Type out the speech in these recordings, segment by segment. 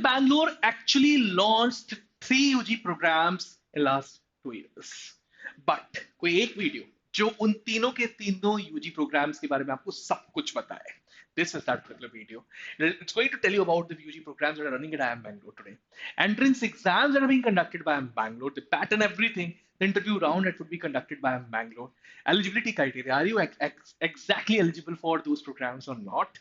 Bangalore actually launched 3 UG programs in last 2 years. But कोई एक video जो उन तीनों के तीनों यूजी प्रोग्राम्स के बारे में आपको सब कुछ बताए. This is that particular video. It's going to tell you about the UG programs that are running at IIM Bangalore today. Entrance exams that are being conducted by IIM Bangalore, the pattern, everything, the interview round that would be conducted by IIM Bangalore, eligibility criteria, are you exactly eligible for those programs or not?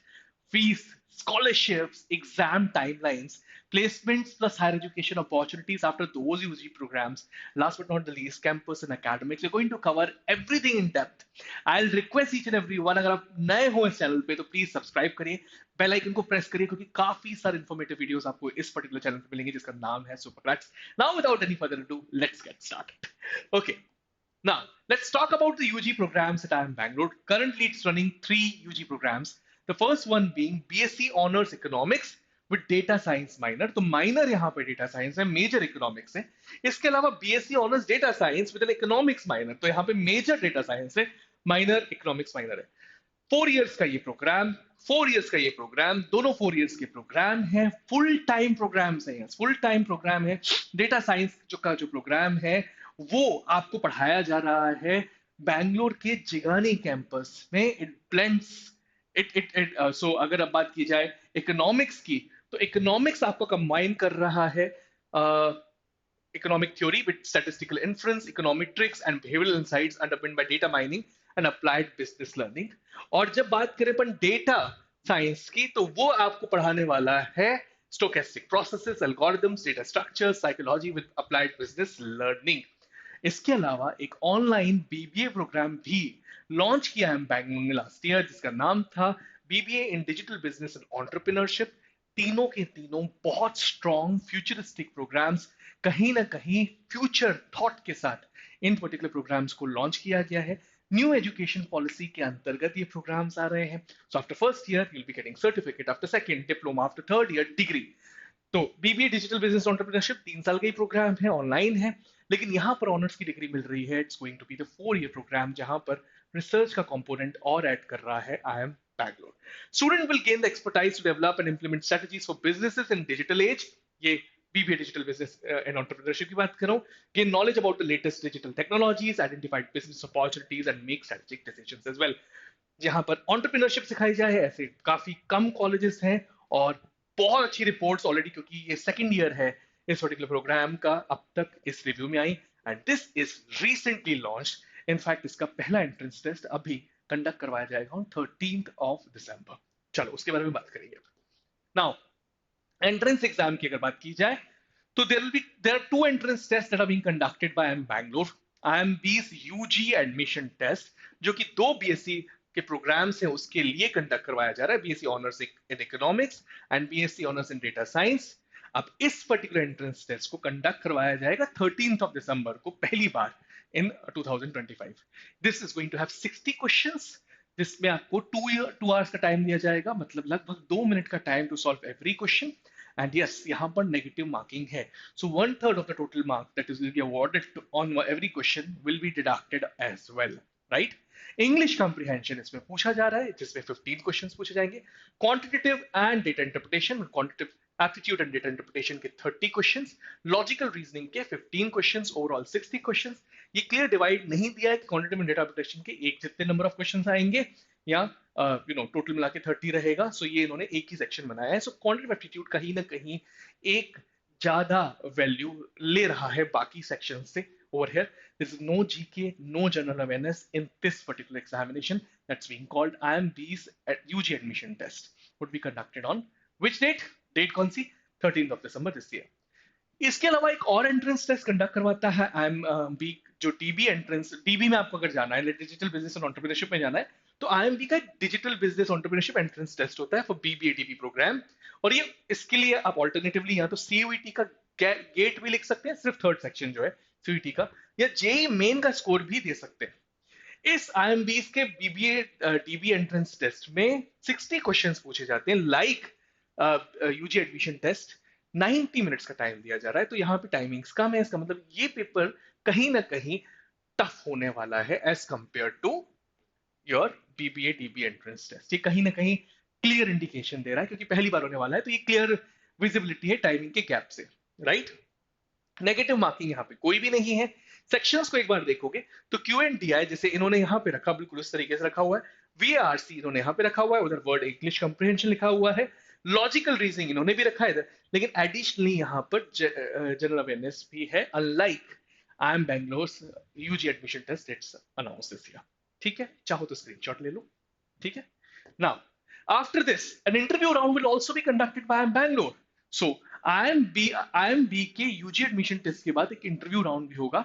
Fees, scholarships, exam timelines, placements plus higher education opportunities after those UG programs. Last but not the least, campus and academics. We're going to cover everything in depth. I'll request each and every one, अगर आप नए हो इस channel पे तो please subscribe करिए, bell icon को press करिए, क्योंकि काफी सारे इन्फॉर्मेटिव वीडियोस आपको इस पर्टिकुलर चैनल पे मिलेंगे जिसका नाम है सुपरक्लैट्स. Now without any further ado, let's get started. Okay, now let's talk about the UG programs at IIM Bangalore. Currently it's running 3 UG programs. The first one being BSc Honors Economics with Data Science minor. तो minor यहाँ पे Data Science है, major Economics है. इसके अलावा BSc Honors Data Science with an Economics minor. तो यहाँ पे major Data Science है, minor Economics minor है. 4 years का ये प्रोग्राम, 4 years का ये प्रोग्राम, दोनों 4 years के प्रोग्राम है, फुल टाइम प्रोग्राम्स हैं, फुल टाइम प्रोग्राम है. डेटा साइंस का जो प्रोग्राम है वो आपको पढ़ाया जा रहा है बैंगलोर के जिगानी कैंपस में. इट ब्लेंड्स सो अगर अब बात की जाए इकोनॉमिक्स की, तो इकोनॉमिक्स आपको कंबाइन कर रहा है economic theory with statistical inference, econometrics and behavioral insights underpinned by data mining and applied business learning. और जब बात करें अपन डेटा साइंस की, तो वो आपको पढ़ाने वाला है stochastic processes, algorithms, data structures, psychology with applied business learning. इसके अलावा एक ऑनलाइन बीबीए प्रोग्राम भी लॉन्च किया है बैंगलोर में लास्ट ईयर, जिसका नाम था BBA in digital business and entrepreneurship. तीनों के तीनों बहुत स्ट्रॉन्ग फ्यूचरिस्टिक प्रोग्राम्स, कहीं ना कहीं फ्यूचर थॉट के साथ इन पर्टिकुलर प्रोग्राम्स को लॉन्च किया गया है. न्यू एजुकेशन पॉलिसी के अंतर्गत ये प्रोग्राम्स आ रहे हैं. So after first year you will be getting certificate, after second diploma, after third year degree. तो बीबीए डिजिटल बिजनेस एंटरप्रेन्योरशिप 3 साल का ही प्रोग्राम है, ऑनलाइन है, लेकिन यहाँ पर ऑनर्स की डिग्री मिल रही है. It's going to be the 4 year program जहां पर रिसर्च का कंपोनेंट और ऐड कर रहा है IIM Bangalore. Student will gain the expertise to develop and implement strategies for businesses in digital age. ये BBA Digital Business and Entrepreneurship की बात कर रहा हूँ. Gain knowledge about the latest digital technologies, identify business opportunities and make strategic decisions as well. जहां पर entrepreneurship सिखाई जाए, ऐसे काफी कम कॉलेजेस हैं और बहुत अच्छी रिपोर्ट्स ऑलरेडी, क्योंकि ये सेकंड ईयर है इस पर्टिकुलर प्रोग्राम का, अब तक इस रिव्यू में आई. And this is recently launched. In fact इसका पहला एंट्रेंस टेस्ट अभी कंडक्ट करवाया जाएगा ऑन 13th of December. चलो उसके बारे में बात करेंगे. नाउ एंट्रेंस एग्जाम की अगर बात की जाए, तो there are 2 entrance tests that are being conducted by IIM Bangalore. IIMB's UG admission test, जो कि 2 BSc के प्रोग्राम्स हैं उसके लिए कंडक्ट करवाया जा रहा है, BSc honours in economics and BSc honours in data science. अब इस पर्टिकुलर एंट्रेंस टेस्ट को कंडक्ट करवाया जाएगा 13th of December को, पहली बार in 2025. This is going to have 60 questions, जिसमें आपको 2 hours का टाइम दिया जाएगा, मतलब लगभग 2 मिनट का time to solve every question. And yes, यहाँ पर नेगेटिव मार्किंग है. So 1/3 of the total mark that is will be awarded on every question will be deducted as well, right? English comprehension इसमें पूछा जा रहा है, जिसमें 15 क्वेश्चंस पूछे जाएंगे. Quantitative and data interpretation, quantitative aptitude and data interpretation के 30 questions, logical reasoning के 15 क्वेश्चंस, ओवरऑल 60 क्वेश्चंस. ये क्लियर डिवाइड नहीं दिया है कि क्वांटिटेटिव एंड डेटा इंटरप्रिटेशन के एक जितने नंबर ऑफ क्वेश्चंस आएंगे या टोटल मिला के 30 रहेगा. सो ये इन्होंने एक ही सेक्शन बनाया है. सो क्वांटिटेटिव एप्टीट्यूड कहीं ना कहीं एक ज्यादा वैल्यू ले रहा है बाकी सेक्शन से. Over here, there is no GK, no general awareness in this particular examination that's being called IIMB's UG admission test. Would be conducted on which date? Date कौन सी? 13th of December this year. इसके अलावा एक और entrance test conduct करवाता है IIMB, जो DB entrance. DB में आपको अगर जाना है, डिजिटल बिजनेस और एंटरप्रेन्योरशिप में जाना है, तो IIMB का digital business entrepreneurship entrance test होता है फॉर BBA DB प्रोग्राम. और ये इसके लिए आप ऑल्टरनेटिवली या तो CUET का गेट भी लिख सकते हैं, सिर्फ थर्ड सेक्शन जो है CUET का, या JEE मेन का स्कोर भी दे सकते हैं. इस IIMB के BBA DB एंट्रेंस टेस्ट में 60 क्वेश्चंस पूछे जाते हैं, like UG admission test. 90 minutes का टाइम दिया जा रहा है. तो यहाँ पे टाइमिंग्स कम है, इसका मतलब ये पेपर कहीं ना कहीं टफ होने वाला है as compare to your BBA DB entrance test. ये कहीं ना कहीं क्लियर इंडिकेशन दे रहा है, क्योंकि पहली बार होने वाला है, तो ये क्लियर विजिबिलिटी है टाइमिंग के गैप से, राइट। नेगेटिव मार्किंग यहाँ पे कोई भी नहीं है। सेक्शंस को एक बार देखोगे तो क्यू एंड डी आई जैसे इन्होंने यहाँ पे रखा, बिल्कुल उस तरीके से रखा हुआ है। वीआरसी इन्होंने यहाँ पे रखा हुआ है, उधर वर्ड इंग्लिश कंप्रिहेंशन लिखा हुआ है। लॉजिकल रीजनिंग इन्होंने भी रखा है इधर, लेकिन एडिशनली यहाँ पर जनरल अवेयरनेस भी है, unlike I M Bangalore UG admission test it's announce this year. ठीक है, चाहो तो स्क्रीनशॉट ले लो। ठीक है, now after this an interview round will also be conducted by Bangalore. So IMB के यूजी एडमिशन टेस्ट के बाद एक इंटरव्यू राउंड भी होगा।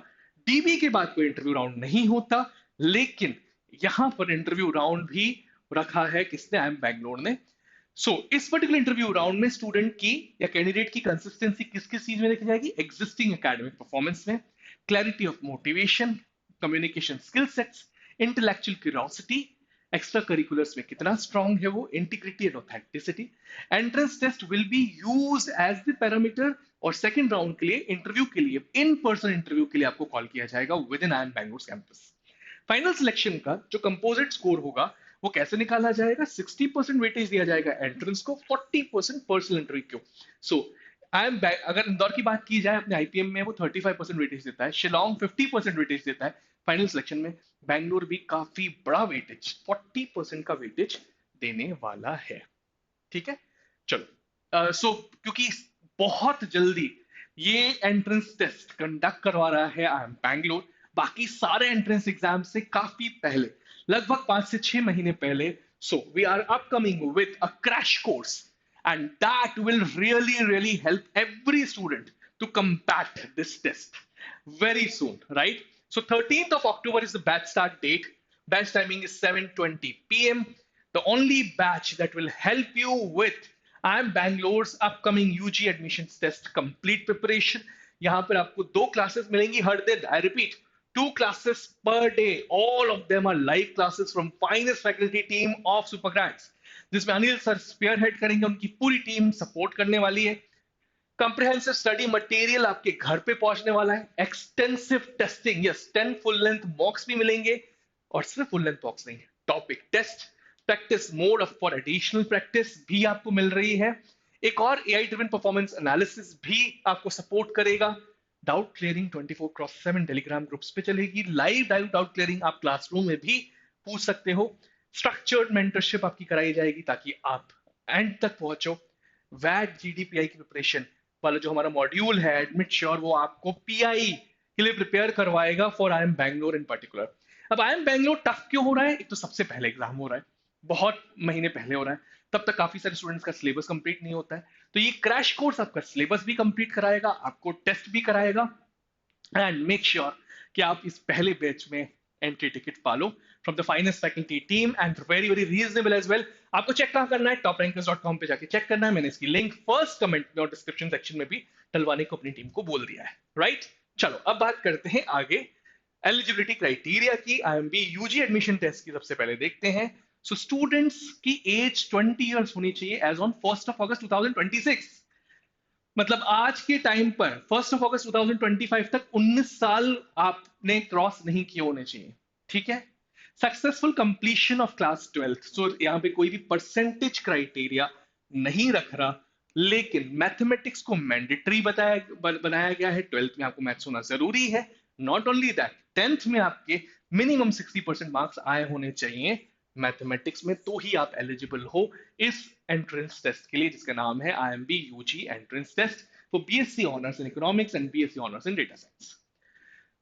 डीबी के बाद कोई इंटरव्यू राउंड नहीं होता, लेकिन यहां पर इंटरव्यू राउंड भी रखा है किसने, IIM बैंगलोर ने। इस पर्टिकुलर इंटरव्यू राउंड में स्टूडेंट की या कैंडिडेट की कंसिस्टेंसी किस किस चीज में देखी जाएगी, एग्जिस्टिंग एकेडमिक परफॉर्मेंस में, clarity of motivation, communication skill sets, intellectual curiosity, extra curriculars में कितना स्ट्रांग है वो, integrity and authenticity. Entrance test will be used as the parameter, और सेकंड राउंड के लिए इंटरव्यू के लिए, इन पर्सन इंटरव्यू के लिए आपको कॉल किया जाएगा with in IIM Bangalore campus. Final selection का जो कंपोजिट स्कोर होगा वो कैसे निकाला जाएगा, 60% वेटेज दिया जाएगा एंट्रेंस को, 40% पर्सनल इंटरव्यू को। अगर इंदौर की बात की जाए अपने आईपीएम में, वो 35% वेटेज देता है, शिलोंग 50% वेटेज देता है फाइनल सिलेक्शन में, बैंगलोर भी काफी बड़ा वेटेज 40% का वेटेज देने वाला है। ठीक है, चलो क्योंकि बहुत जल्दी ये एंट्रेंस टेस्ट कंडक्ट करवा रहा है IIM बैंगलोर, बाकी सारे एंट्रेंस एग्जाम से काफी पहले, लगभग 5 से 6 महीने पहले। We are upcoming with a crash course, and that will really help every student to combat this test very soon, right? 13th of October is the batch start date. Batch timing is 7:20 p.m. The only batch that will help you with IIM Bangalore's upcoming UG admissions test complete preparation. यहाँ पर आपको 2 classes मिलेंगी हर दिन, I repeat 2 classes per day, all of them are live classes from finest faculty team of Supergrads, जिसमें Anil sir spare head करेंगे, उनकी पूरी team support करने वाली है। कंप्रिहेंसिव स्टडी मटेरियल आपके घर पे पहुंचने वाला है, extensive testing, yes 10 full length mocks भी मिलेंगे, और सिर्फ फुल लेंथ मॉक्स नहीं, topic test, practice mode for additional practice भी आपको मिल रही है। एक और एआई ड्रिवन परफॉर्मेंस एनालिसिस भी आपको सपोर्ट करेगा। डाउट क्लियरिंग 24/7 टेलीग्राम ग्रुप्स पे चलेगी, लाइव डाउट क्लियरिंग आप क्लासरूम में भी पूछ सकते हो। स्ट्रक्चर्ड मेंटरशिप आपकी कराई जाएगी ताकि आप एंड तक पहुंचो। वैट जीडीपीआई की प्रिपरेशन वाला जो हमारा मॉड्यूल है एडमिट श्योर, वो आपको पीआई के लिए प्रिपेयर करवाएगा for IIM Bangalore in particular. अब IIM बैंगलोर टफ क्यों हो रहा है, एक तो सबसे पहले एग्जाम हो रहा है, बहुत महीने पहले हो रहा है, तब तक काफी सारे स्टूडेंट्स का सिलेबस कंप्लीट नहीं होता है, तो ये क्रैश कोर्स आपका सिलेबस भी कंप्लीट कराएगा, आपको टेस्ट भी कराएगा, एंड मेक श्योर कि आप इस पहले बैच में एंट्री टिकट पालो from the finest faculty team and very reasonable as well. आपको चेक कहां करना है, toprankers.com पे जाके चेक करना है, मैंने इसकी लिंक फर्स्ट कमेंट में और डिस्क्रिप्शन सेक्शन में भी डलवाने को अपनी टीम को बोल दिया है, राइट। चलो अब बात करते हैं आगे एलिजिबिलिटी क्राइटेरिया की, IIMB यूजी एडमिशन टेस्ट की सबसे पहले देखते हैं। स्टूडेंट्स की एज 20 इयर्स होनी चाहिए एज ऑन 1 अगस्त 2026, मतलब आज के टाइम पर 1 अगस्त 2025 तक 19 साल आपने क्रॉस नहीं किए होने चाहिए। ठीक है, successful completion of class 12th, सो यहाँ पे कोई भी परसेंटेज क्राइटेरिया नहीं रख रहा, लेकिन मैथमेटिक्स को मैंडेटरी बनाया गया है, 12th में आपको मैथ्स होना जरूरी है। नॉट ओनली दैट, 10th में आपके मिनिमम 60% मार्क्स आए होने चाहिए मैथमेटिक्स में, तो ही आप एलिजिबल हो इस एंट्रेंस टेस्ट के लिए जिसका नाम है IIMB UG entrance test for BSc honours in economics and BSc honours in data science.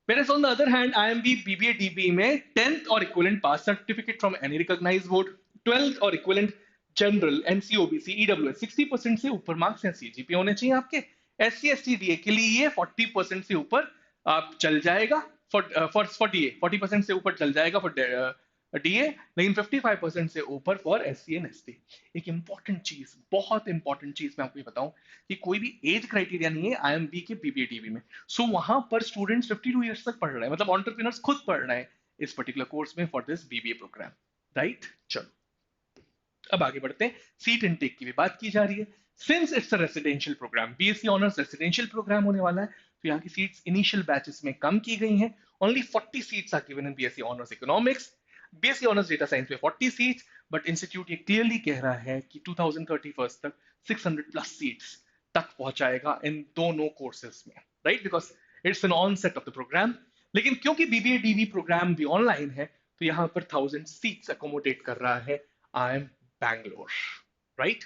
Whereas on the other hand, IIMB BBA DBE में 10th और equivalent pass certificate from any recognized board, 12th और equivalent general NC OBC EWS 60% से ऊपर marks या CGPA होने चाहिए आपके। SC ST DA के लिए 40% से ऊपर आप चल जाएगा फॉर DA, 40% से ऊपर चल जाएगा फॉर DA, लेकिन 55% से ऊपर फॉर SC and ST। एक इंपॉर्टेंट चीज, बहुत इंपॉर्टेंट चीज मैं आपको ये बताऊं कि कोई भी एज क्राइटेरिया नहीं है IIMB के BBA DB में। वहां पर स्टूडेंट्स 52 इयर्स तक पढ़ रहे हैं, मतलब एंटरप्रेन्योर्स खुद पढ़ रहे हैं इस पर्टिकुलर कोर्स में for this BBA program, right. चलो अब आगे बढ़ते हैं, सीट इनटेक की भी बात की जा रही है। Since it's a residential program, BSc honours residential program होने वाला है, तो यहाँ की सीट्स इनिशियल बैचेस में कम की गई हैं। Only 40 seats are given in BSc honours economics, BSc honours data science में 40 सीट्स, बट इंस्टीट्यूट ये क्लियरली कह रहा है कि 2031 तक 600 प्लस सीट्स तक पहुंचाएगा इन दोनों कोर्सेज में, right, because it's an onset of the program. लेकिन क्योंकि बीबीए डीवी प्रोग्राम भी ऑनलाइन है, तो यहाँ पर 1000 सीट्स अकोमोडेट कर रहा है आई एम बैंगलोर, राइट।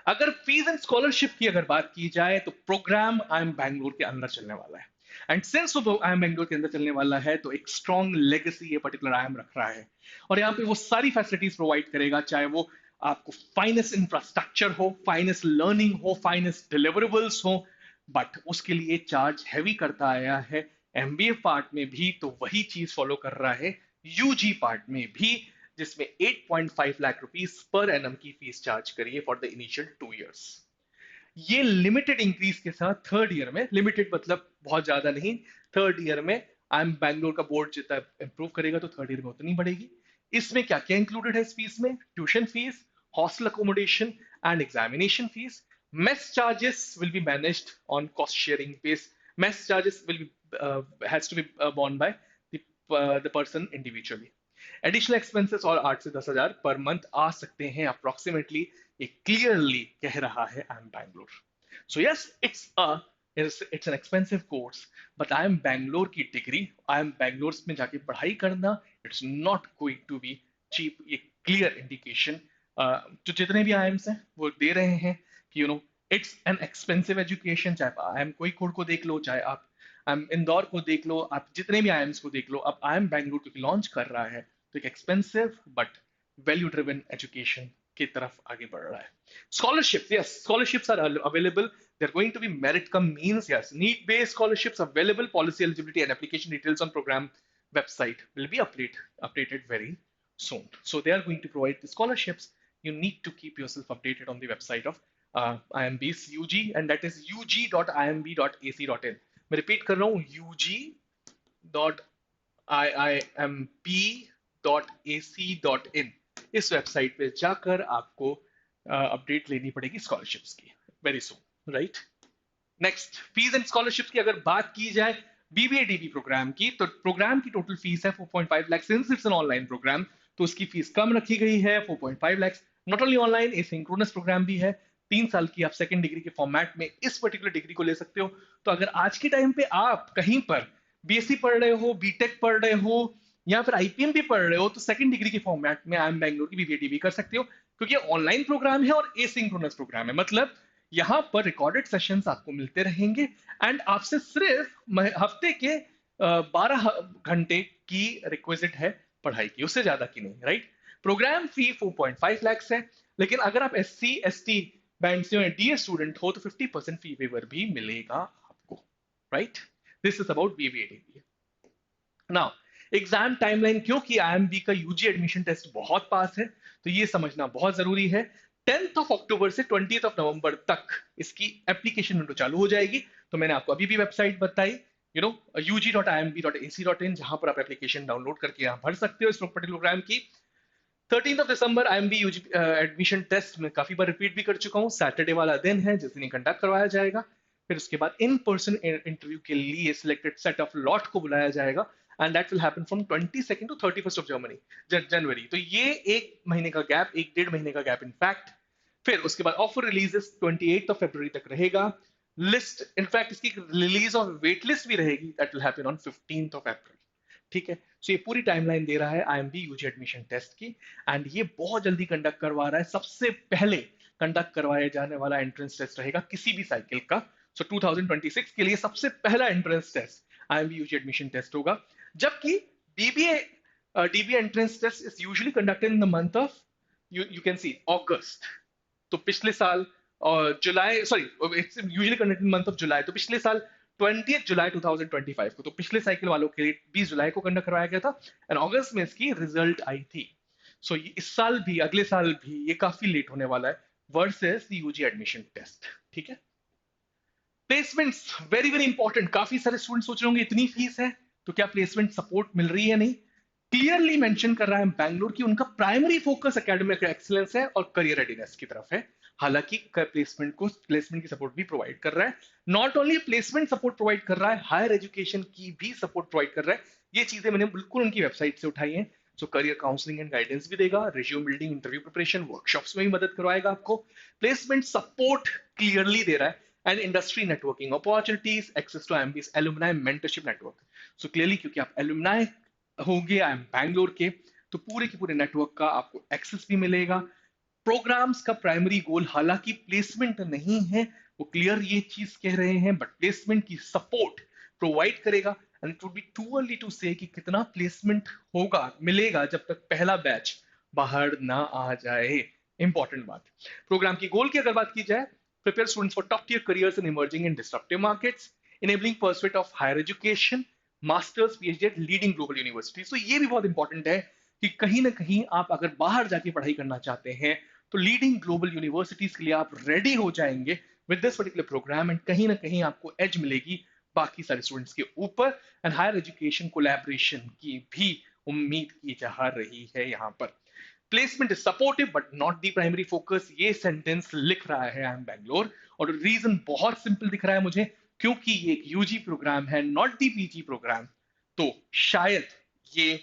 अगर फीस एंड स्कॉलरशिप की अगर बात की जाए तो प्रोग्राम आई एम बैंगलोर के अंदर चलने वाला है, एंड सिंस वो आई एम बैंगलोर के अंदर चलने वाला है तो एक स्ट्रॉन्ग लेगेसी ये पर्टिकुलर आई एम रख रहा है, और यहाँ पे वो सारी फैसिलिटीज प्रोवाइड करेगा, चाहे वो आपको फाइनेस्ट इंफ्रास्ट्रक्चर हो, फाइनेस्ट लर्निंग हो, फाइनेस्ट डिलीवरेबल्स हो, बट उसके लिए चार्ज हैवी करता आया है एमबीए पार्ट में भी, तो वही चीज फॉलो कर रहा है यूजी पार्ट में भी, जिसमें 8.5 लाख रुपीस पर एनम की फीस चार्ज करिए फॉर द इनिशियल 2 इयर्स। ये लिमिटेड इंक्रीज के साथ थर्ड ईयर में, लिमिटेड मतलब बहुत ज्यादा नहीं, थर्ड ईयर में आई एम बैंगलोर का बोर्ड जितना इंप्रूव करेगा तो थर्ड ईयर में उतनी बढ़ेगी। इसमें क्या क्या इंक्लूडेड है इस फीस में? Tuition fees, hostel accommodation and examination fees. Mess charges will be managed on cost sharing base. Mess charges will be has to be borne by the person individually। Additional expenses और 8 से 10,000 per month आ सकते हैं approximately, ये clearly कह रहा है I M Bangalore. So yes, it's an expensive course, but I M Bangalore की degree, I M Bangalore में जाके पढ़ाई करना, it's not going to be cheap. ये क्लियर इंडिकेशन जो जितने भी आई हैं वो दे रहे हैं कि इट्स एन एक्सपेंसिव एजुकेशन। चाहे आई एम कोई कोड को देख लो, चाहे आप इंदौर को देख लो, आप जितने भी आई को देख लो, अब आई एम बैंगलोर क्योंकि लॉन्च कर रहा है तो एक expensive but value driven education की तरफ आगे बढ़ रहा है। Scholarships, yes, scholarships are available. They're going to be merit cum means, yes. Need based scholarships available. Policy eligibility and application details on program website will be updated very soon. So they are going to provide the scholarships. You need to keep yourself updated on the website of IMB's UG, and that is ug.imb.ac.in. मैं repeat कर रहा हूँ, ug.iimb.ac.in। इस website पे जाकर आपको update लेनी पड़ेगी स्कॉलरशिप्स की very soon, right. Next, fees and scholarships की अगर बात की जाए बीबीए डीबी प्रोग्राम की, तो प्रोग्राम की टोटल फीस है 4.5 lakh. Since it's an online program तो उसकी फीस कम रखी गई है 4.5 lakh. Not only online, asynchronous program भी है। 3 साल की आप सेकंड डिग्री के फॉर्मेट में इस पर्टिकुलर डिग्री को ले सकते हो। तो अगर आज के टाइम पे आप कहीं पर बीएससी पढ़ रहे हो, बीटेक पढ़ रहे हो, या फिर आईपीएम भी पढ़ रहे हो, तो सेकंड डिग्री के फॉर्मेट में आई एम बैंगलोर की बीबीए डीबी कर सकते हो, क्योंकि ऑनलाइन प्रोग्राम है और एसिंक्रोनस प्रोग्राम है। मतलब यहाँ पर रिकॉर्डेड सेशंस आपको मिलते रहेंगे, एंड आपसे सिर्फ हफ्ते के 12 घंटे की रिक्वेजिट है पढ़ाई की, उससे ज्यादा की नहीं, राइट। प्रोग्राम फी 4.5 लाख है, लेकिन अगर आप SC ST बैंड से डीए स्टूडेंट हो तो 50% फी वेवर भी मिलेगा आपको, right. This is about BBA. Now exam timeline, क्योंकि आईएमबी का यूजी एडमिशन टेस्ट बहुत पास है तो ये समझना बहुत जरूरी है। 10 अक्टूबर से 20 नवंबर तक इसकी एप्लीकेशन विंडो चालू हो जाएगी। तो मैंने आपको अभी भी वेबसाइट बताई, ug.imb.ac.in, जहां पर आप एप्लीकेशन डाउनलोड करके यहां भर सकते हो इस पर्टिकुलर प्रोग्राम की। 13 दिसंबर आईएमबी यूजी एडमिशन टेस्ट में काफी बार रिपीट भी कर चुका हूँ, सैटरडे वाला दिन है जिस दिन कंडक्ट करवाया जाएगा। फिर उसके बाद इन पर्सन इंटरव्यू के लिए सिलेक्टेड सेट ऑफ लॉट को बुलाया जाएगा, and that will happen from 22 to 31 January. तो ये 1 महीने का गैप, 1-1.5 महीने का गैप इनफैक्ट। फिर उसके बाद ऑफर रिलीजेस 28 फरवरी तक रहेगा। लिस्ट, इनफैक्ट इसकी रिलीज और वेट लिस्ट भी रहेगी, दैट विल हैपन ऑन 15 अप्रैल। ठीक है, सो ये पूरी टाइमलाइन दे रहा है आईएमबी यूजी एडमिशन टेस्ट की, एंड ये बहुत जल्दी कंडक्ट करवा रहा है। सबसे पहले कंडक्ट करवाया जाने वाला एंट्रेंस टेस्ट रहेगा किसी भी साइकिल का। सो 2026 के लिए सबसे पहला entrance test IMB UG admission test होगा, जबकि BBA DBA entrance test is usually conducted in the month of, you can see, August. तो पिछले साल जुलाई, sorry, it's usually conducted in month of July, तो पिछले साल 20 जुलाई 2025 को, तो पिछले साइकिल वालों के लिए 20 जुलाई को कंडक्ट करवाया गया था, एंड अगस्त में इसकी रिजल्ट आई थी। सो इस साल भी, अगले साल भी ये काफी लेट होने वाला है versus the UG admission test. ठीक है, प्लेसमेंट्स वेरी वेरी इंपॉर्टेंट। काफी सारे स्टूडेंट सोच रहे होंगे इतनी फीस है तो क्या प्लेसमेंट सपोर्ट मिल रही है? नहीं, क्लियरली मेंशन कर रहा है बैंगलोर की उनका प्राइमरी फोकस एकेडमिक एक्सीलेंस है और करियर रेडीनेस की तरफ है। हालांकि प्लेसमेंट की सपोर्ट भी प्रोवाइड कर रहा है। Not only placement support provide कर रहा है, हायर एजुकेशन की भी सपोर्ट प्रोवाइड कर रहा है। ये चीजें मैंने बिल्कुल उनकी वेबसाइट से उठाई हैं। सो करियर काउंसलिंग एंड गाइडेंस भी देगा, resume building, interview preparation, workshops में भी मदद करवाएगा आपको, प्लेसमेंट सपोर्ट क्लियरली दे रहा है, and industry networking opportunities, access to MBS alumni mentorship network. So clearly क्योंकि आप एलुमनाई होंगे आई एम बैंगलोर के, तो पूरे के पूरे नेटवर्क का आपको एक्सेस भी मिलेगा। प्रोग्राम्स का प्राइमरी गोल हालांकि प्लेसमेंट नहीं है, वो क्लियर ये चीज कह रहे हैं, बट प्लेसमेंट की सपोर्ट प्रोवाइड करेगा। And it would be too early to say कि कितना प्लेसमेंट होगा मिलेगा जब तक पहला बैच बाहर ना आ जाए। इंपॉर्टेंट बात, प्रोग्राम की गोल की अगर बात की जाए, prepare students for top tier careers in emerging in disruptive markets, enabling pursuit of higher education, masters PhD at leading global university. तो ये भी बहुत इंपॉर्टेंट है कि कहीं ना कहीं आप अगर बाहर जाके पढ़ाई करना चाहते हैं तो लीडिंग ग्लोबल यूनिवर्सिटीज के लिए आप रेडी हो जाएंगे with this particular program, and कहीं ना कहीं आपको एज मिलेगी बाकी सारे स्टूडेंट्स के ऊपर, एंड हायर एजुकेशन कोलैबोरेशन की भी उम्मीद की जा रही है यहाँ पर। Placement is supportive but not the primary focus, ये सेंटेंस लिख रहा है आई एम बैंगलोर, और रीजन बहुत सिंपल दिख रहा है मुझे, क्योंकि ये एक यूजी प्रोग्राम है नॉट दी पीजी प्रोग्राम, तो शायद ये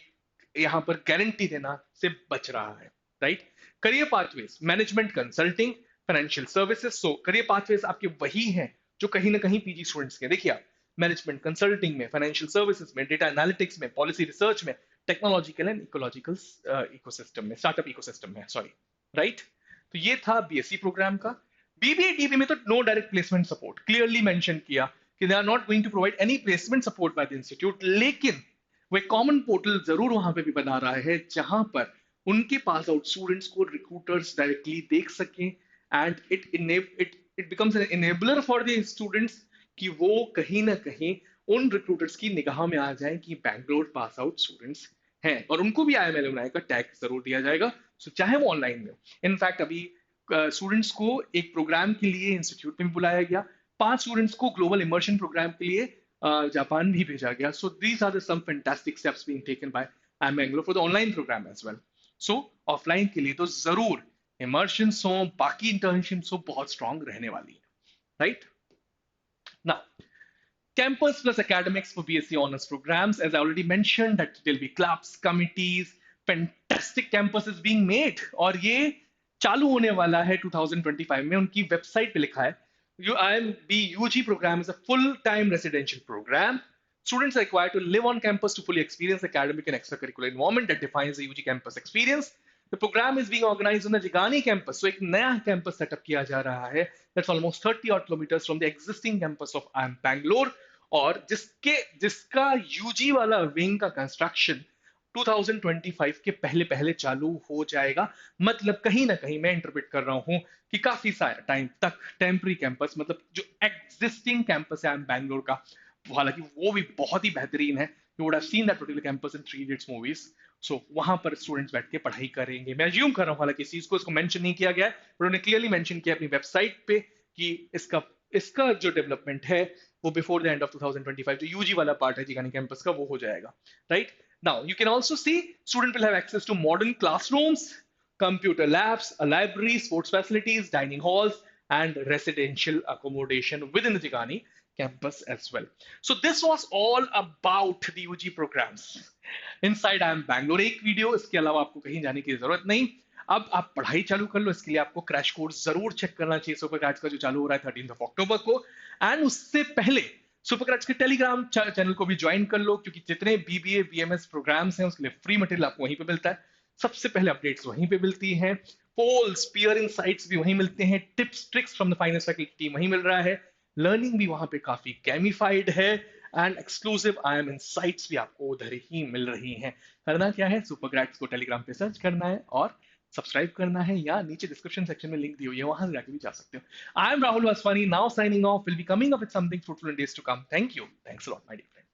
यहां पर गारंटी देना से बच रहा है, right. Career pathways, management consulting, financial services. सो करियर पाथवेज आपके वही हैं जो कहीं ना कहीं पीजी स्टूडेंट्स के, देखिए आप मैनेजमेंट कंसल्टिंग में, फाइनेंशियल सर्विसेज में, डेटा एनालिटिक्स में, पॉलिसी रिसर्च में, टेक्नोलॉजिकल एंड इकोलॉजिकल इकोसिस्टम में, स्टार्टअप इकोसिस्टम में, सॉरी, राइट। तो ये था बीएससी प्रोग्राम का। बीबीए डीबी में तो no direct placement support, clearly mention किया कि they are not going to provide any placement support by the institute, लेकिन वो एक कॉमन पोर्टल जरूर वहां पे भी बना रहा है जहां पर उनके पास आउट स्टूडेंट्स को रिक्रूटर्स डायरेक्टली देख सकें, and it becomes N enabler for the students कि वो कहीं ना कहीं उन रिक्रूटर्स की निगाह में आ जाए कि बैंगलोर पास आउट स्टूडेंट्स हैं, और उनको भी IIM का टैग जरूर दिया जाएगा, सो चाहे वो ऑनलाइन में हो। इनफैक्ट अभी स्टूडेंट्स को एक प्रोग्राम के लिए इंस्टीट्यूट में भी बुलाया गया, 5 स्टूडेंट्स को ग्लोबल इमर्शन प्रोग्राम के लिए जापान भी भेजा गया। So these are the some fantastic steps being taken by IIM Bangalore for the online programme as well. So offline के लिए तो जरूर इमर्शंस हो, बाकी इंटर्नशिप्स हो, बहुत स्ट्रांग रहने वाली है, right. Now campus plus academics for BSc honors programs. As I already mentioned, that there'll be clubs, committees, fantastic campus is being made. और ये चालू होने वाला है 2025 में, उनकी वेबसाइट पे लिखा है IMB UG program is a full-time residential program. Students are required to live on campus to fully experience the academic and extracurricular environment that defines the UG campus experience. The program is being organized on the Jigani campus. So एक नया campus setup किया जा रहा है. That's almost 30 odd kilometers from the existing campus of IIM Bangalore. और जिसका UG वाला wing का कंस्ट्रक्शन 2025 के पहले पहले चालू हो जाएगा। मतलब कहीं ना कहीं मैं इंटरप्रेट कर रहा हूं कि काफी सारा टाइम तक टेम्पररी कैंपस, मतलब जो एग्जिस्टिंग कैंपस है बैंगलोर का, हालांकि वो भी बहुत ही बेहतरीन है, you would have seen that particular campus in 3 idiots movies. So वहां पर स्टूडेंट्स बैठ के पढ़ाई करेंगे। मैं अज्यूम कर रहा हूं, हालांकि इस चीज को इसको मेंशन नहीं किया गया है, पर उन्होंने क्लियरली मेंशन किया अपनी वेबसाइट पे कि इसका जो डेवलपमेंट है वो बिफोर द एंड ऑफ 2025 जो यूजी वाला पार्ट है जिगानी कैंपस का, वो हो जाएगा, right. Now, you can also see student will have access to modern classrooms, computer labs, a library, sports facilities, dining halls, and residential accommodation within the Jigani campus as well. So this was all about the UG programs inside IIM Bangalore. एक video, इसके अलावा आपको कहीं जाने की जरूरत नहीं। अब आप पढ़ाई चालू कर लो, इसके लिए आपको क्रैश कोर्स जरूर चेक करना चाहिए सुपर क्रैश का, जो चालू हो रहा है 13 अक्टूबर को। एंड उससे पहले सुपर क्रैश के टेलीग्राम चैनल को भी ज्वाइन कर लो, क्योंकि जितने बीबीए बीएमएस प्रोग्राम्स हैं उसके लिए फ्री मटेरियल आपको वहीं पे मिलता है, सबसे पहले अपडेट्स वहीं पे मिलती हैं, पोल्स, पीयर इनसाइट्स भी वहीं मिलते हैं, tips tricks from the finance faculty team वहीं मिल रहा है, लर्निंग भी वहां पे काफी गैमिफाइड है, एंड एक्सक्लूसिव IIM इनसाइट्स भी आपको उधर ही मिल रही हैं। करना क्या है, सुपर क्रैश को टेलीग्राम पे सर्च करना है और सब्सक्राइब करना है, या नीचे डिस्क्रिप्शन सेक्शन में लिंक दी हुई है, वहां जाके भी जा सकते हो। I am Rahul Vaswani, now signing off, will be coming up with something fruitful in days to come. Thank you, thanks a lot my dear friend.